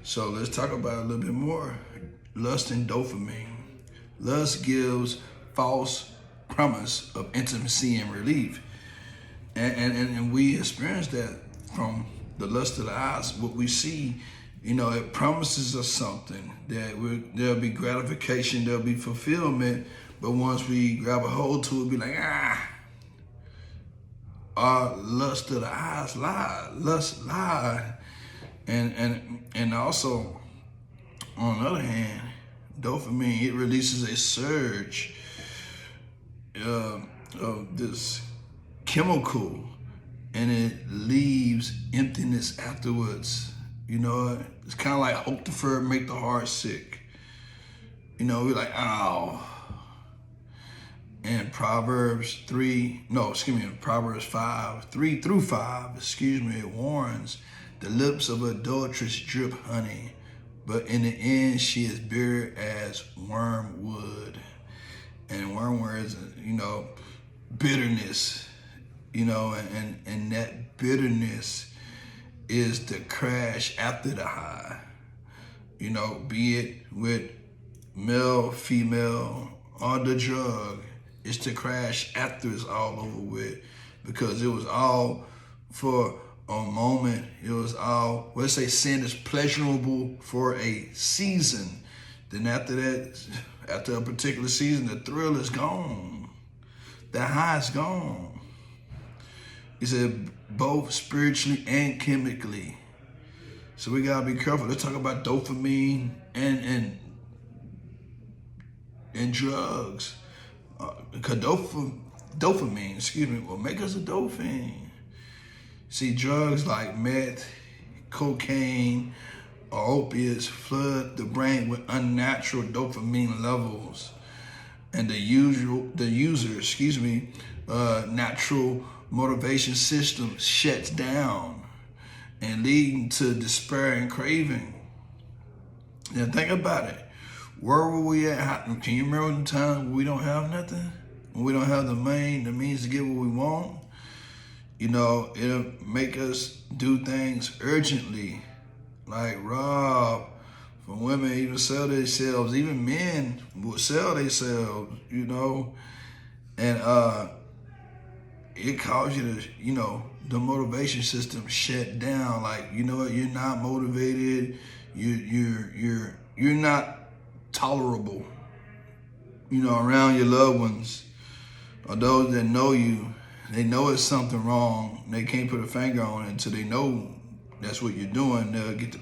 So let's talk about it a little bit more. Lust and dopamine. Lust gives false promise of intimacy and relief. And we experience that from the lust of the eyes. What we see, it promises us something, that there'll be gratification, there'll be fulfillment, but once we grab a hold to it, be like, our lust of the eyes lie, lust lie. And also, on the other hand, dopamine, it releases a surge of this chemical, and it leaves emptiness afterwards. It's kind of like hope deferred make the heart sick. We're like, oh. And Proverbs 5, 3 through 5, it warns, the lips of adulteress drip honey, but in the end she is bitter as wormwood. And wormwood is, bitterness, and that bitterness is the crash after the high. Be it with male, female, or the drug, it's the crash after it's all over with, because it was all for a moment. It was all, let's say sin is pleasurable for a season. Then after that, after a particular season, the thrill is gone. The high is gone. He said both spiritually and chemically. So we gotta be careful. Let's talk about dopamine and drugs. Because dopamine, will make us a dolphin. See, drugs like meth, cocaine, or opiates flood the brain with unnatural dopamine levels, and the user's natural motivation system shuts down, and leading to despair and craving. Now think about it. Where were we at? Can you remember the time when we don't have nothing? When we don't have the means to get what we want? It'll make us do things urgently, like rob from women, even sell themselves. Even men will sell themselves, and it causes you to, the motivation system shut down. Like, you're not motivated. You're not tolerable, around your loved ones or those that know you. They know it's something wrong. They can't put a finger on it until they know that's what you're doing. They'll get the